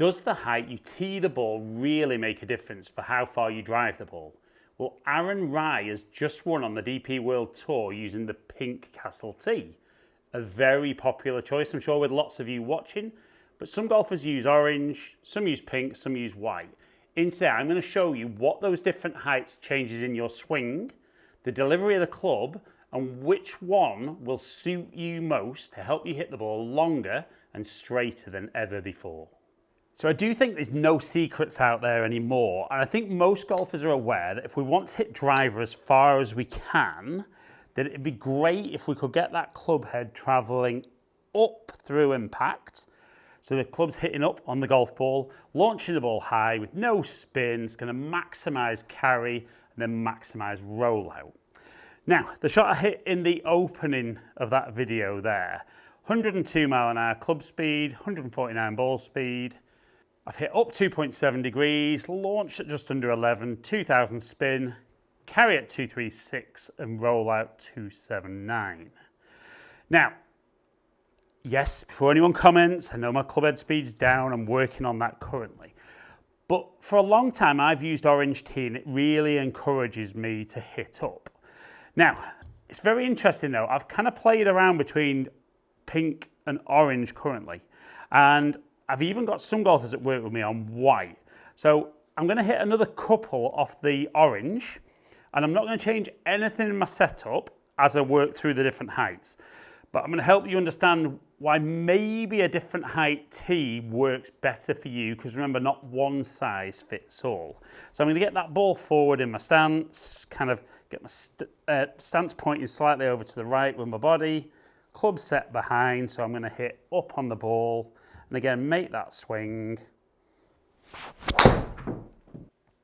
Does the height you tee the ball really make a difference for how far you drive the ball? Well, Aaron Rai has just won on the DP World Tour using the pink Castle tee. A very popular choice, I'm sure, with lots of you watching. But some golfers use orange, some use pink, some use white. In today, I'm going to show you what those different heights changes in your swing, the delivery of the club, and which one will suit you most to help you hit the ball longer and straighter than ever before. So I do think there's no secrets out there anymore, and I think most golfers are aware that if we want to hit driver as far as we can, that it'd be great if we could get that club head travelling up through impact. So the club's hitting up on the golf ball, launching the ball high with no spin. It's going to maximise carry and then maximise rollout. Now, the shot I hit in the opening of that video there, 102 mile an hour club speed, 149 ball speed. I've hit up 2.7 degrees, launched at just under 11, 2000 spin, carry at 236 and roll out 279. Now, yes, before anyone comments, I know my club head speed's down, I'm working on that currently. But for a long time I've used orange tee and it really encourages me to hit up. Now, it's very interesting though, I've kind of played around between pink and orange currently. And I've even got some golfers that work with me on white. So I'm going to hit another couple off the orange, and I'm not going to change anything in my setup as I work through the different heights. But I'm going to help you understand why maybe a different height tee works better for you, because remember, not one size fits all. So I'm going to get that ball forward in my stance, kind of get my stance pointing slightly over to the right with my body, club set behind, so I'm going to hit up on the ball, and again, make that swing.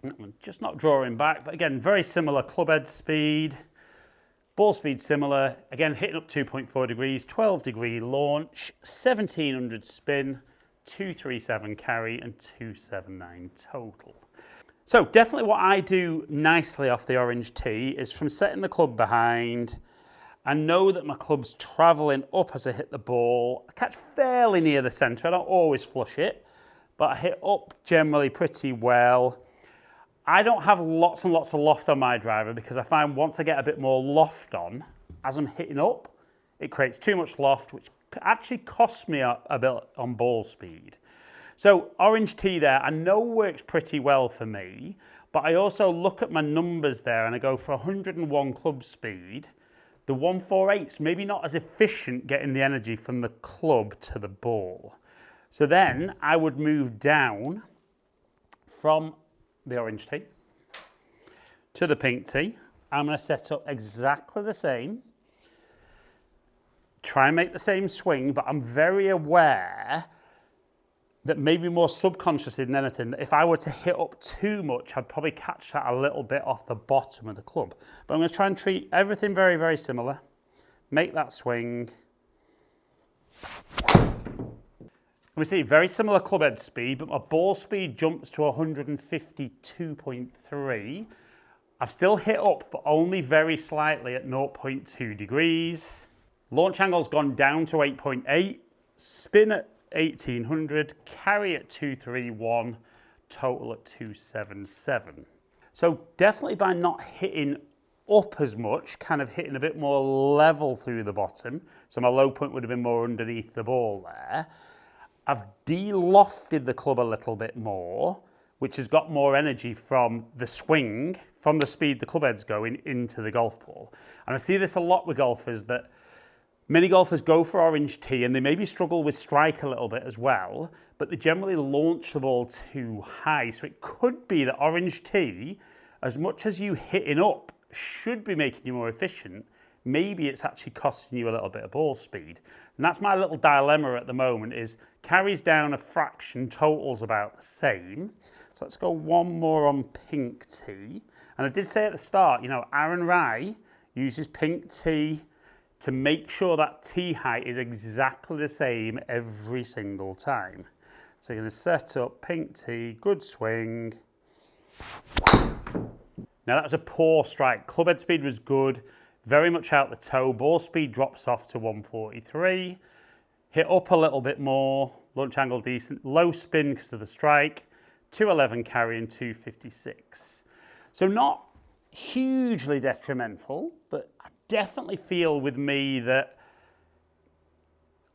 I'm just not drawing back, but again, very similar club head speed. Ball speed similar. Again, hitting up 2.4 degrees, 12 degree launch, 1700 spin, 237 carry, and 279 total. So definitely what I do nicely off the orange tee is from setting the club behind, I know that my club's travelling up as I hit the ball. I catch fairly near the centre. I don't always flush it, but I hit up generally pretty well. I don't have lots and lots of loft on my driver because I find once I get a bit more loft on, as I'm hitting up, it creates too much loft, which actually costs me a bit on ball speed. So orange tee there, I know works pretty well for me, but I also look at my numbers there and I go for 101 club speed. The 148's maybe not as efficient getting the energy from the club to the ball. So then I would move down from the orange tee to the pink tee. I'm going to set up exactly the same. Try and make the same swing, but I'm very aware that maybe more subconsciously than anything, that if I were to hit up too much, I'd probably catch that a little bit off the bottom of the club. But I'm going to try and treat everything very, very similar. Make that swing. And we see very similar club head speed, but my ball speed jumps to 152.3. I've still hit up, but only very slightly at 0.2 degrees. Launch angle's gone down to 8.8. Spin at 1800, carry at 231, total at 277. So definitely by not hitting up as much, kind of hitting a bit more level through the bottom, so my low point would have been more underneath the ball there. I've de-lofted the club a little bit more, which has got more energy from the swing, from the speed the club head's going into the golf ball. And I see this a lot with golfers, that many golfers go for orange tee and they maybe struggle with strike a little bit as well, but they generally launch the ball too high. So it could be that orange tee, as much as you hitting up, should be making you more efficient. Maybe it's actually costing you a little bit of ball speed. And that's my little dilemma at the moment, is carries down a fraction, totals about the same. So let's go one more on pink tee. And I did say at the start, you know, Aaron Rai uses pink tee to make sure that tee height is exactly the same every single time. So you're going to set up pink tee, good swing. Now that was a poor strike. Club head speed was good, very much out the toe. Ball speed drops off to 143. Hit up a little bit more, launch angle decent, low spin because of the strike, 211 carry and 256. So not hugely detrimental, but I definitely feel with me that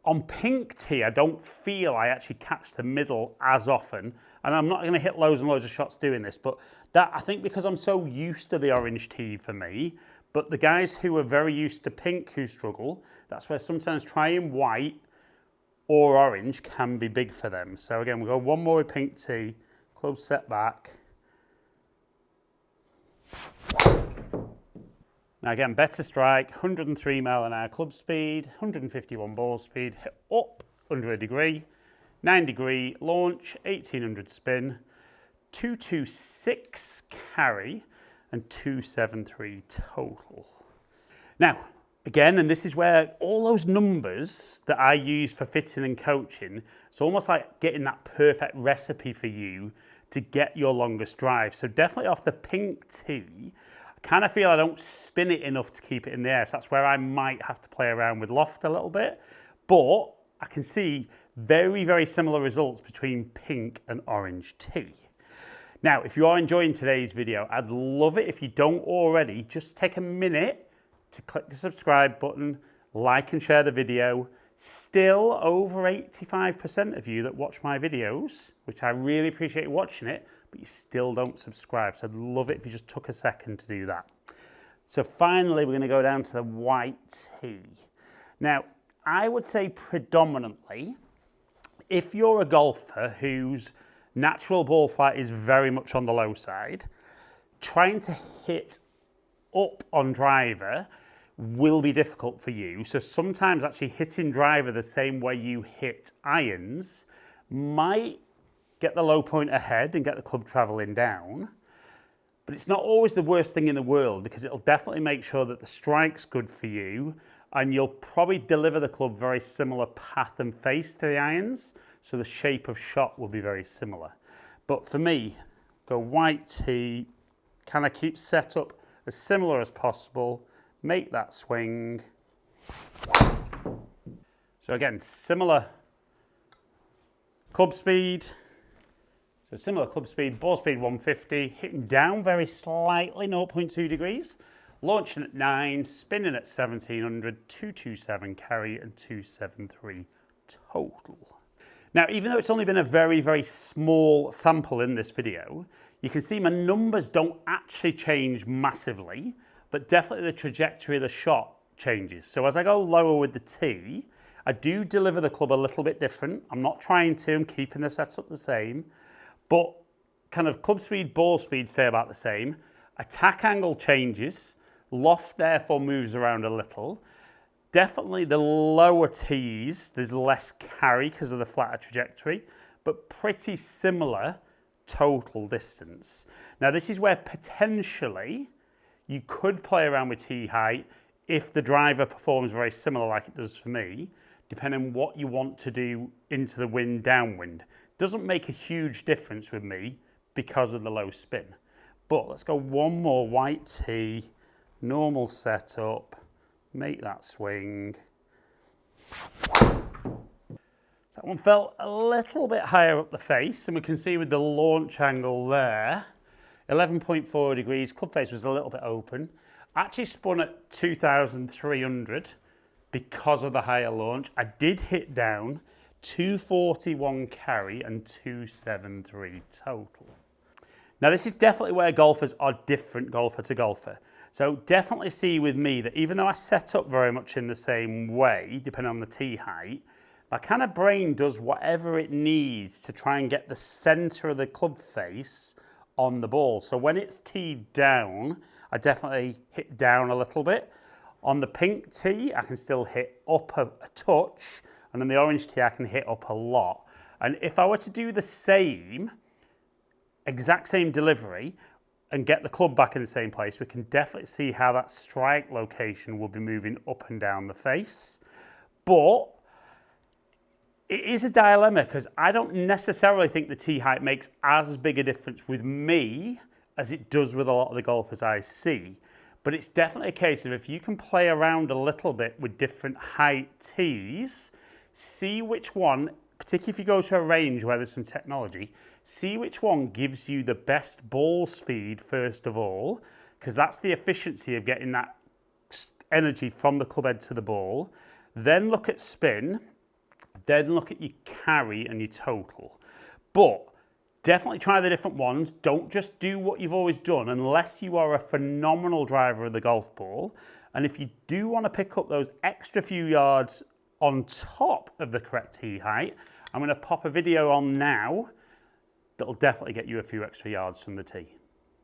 on pink tee, I don't feel I actually catch the middle as often. And I'm not going to hit loads and loads of shots doing this, but that I think because I'm so used to the orange tee for me, but the guys who are very used to pink who struggle, that's where sometimes trying white or orange can be big for them. So again, we'll go one more with pink tee, club set back. Now again, better strike, 103 mile an hour club speed, 151 ball speed, hit up under a degree, 9 degree launch, 1800 spin, 226 carry, and 273 total. Now, again, and this is where all those numbers that I use for fitting and coaching, it's almost like getting that perfect recipe for you to get your longest drive. So definitely off the pink tee, I kind of feel I don't spin it enough to keep it in the air. So that's where I might have to play around with loft a little bit. But I can see very, very similar results between pink and orange tee. Now, if you are enjoying today's video, I'd love it if you don't already, just take a minute to click the subscribe button, like and share the video. Still over 85% of you that watch my videos, which I really appreciate you watching it, but you still don't subscribe. So I'd love it if you just took a second to do that. So finally, we're going to go down to the white tee. Now, I would say predominantly, if you're a golfer whose natural ball flight is very much on the low side, trying to hit up on driver will be difficult for you. So sometimes actually hitting driver the same way you hit irons might get the low point ahead and get the club traveling down. But it's not always the worst thing in the world because it'll definitely make sure that the strike's good for you and you'll probably deliver the club very similar path and face to the irons. So the shape of shot will be very similar. But for me, go white tee, kind of keep set up as similar as possible, make that swing. So again, similar club speed. So similar club speed, ball speed 150, hitting down very slightly, 0.2 degrees. Launching at 9, spinning at 1700, 227 carry and 273 total. Now, even though it's only been a very, very small sample in this video, you can see my numbers don't actually change massively, but definitely the trajectory of the shot changes. So as I go lower with the tee, I do deliver the club a little bit different. I'm not trying to, I'm keeping the setup the same, but kind of club speed, ball speed stay about the same. Attack angle changes, loft therefore moves around a little. Definitely the lower tees, there's less carry because of the flatter trajectory, but pretty similar total distance. Now this is where potentially you could play around with tee height if the driver performs very similar like it does for me, depending on what you want to do into the wind, downwind. Doesn't make a huge difference with me because of the low spin. But let's go one more white tee, normal setup. Make that swing. That one felt a little bit higher up the face, and we can see with the launch angle there, 11.4 degrees, club face was a little bit open. Actually spun at 2,300 because of the higher launch. I did hit down 241 carry and 273 total. Now this is definitely where golfers are different golfer to golfer. So definitely see with me that even though I set up very much in the same way, depending on the tee height, my kind of brain does whatever it needs to try and get the center of the club face on the ball. So when it's teed down, I definitely hit down a little bit. On the pink tee, I can still hit up a touch, and on the orange tee, I can hit up a lot. And if I were to do the same, exact same delivery, and get the club back in the same place, we can definitely see how that strike location will be moving up and down the face. But it is a dilemma because I don't necessarily think the tee height makes as big a difference with me as it does with a lot of the golfers I see. But it's definitely a case of if you can play around a little bit with different height tees, see which one particularly if you go to a range where there's some technology, see which one gives you the best ball speed first of all, because that's the efficiency of getting that energy from the club head to the ball. Then look at spin, then look at your carry and your total. But definitely try the different ones. Don't just do what you've always done unless you are a phenomenal driver of the golf ball. And if you do want to pick up those extra few yards on top of the correct tee height, I'm going to pop a video on now that'll definitely get you a few extra yards from the tee.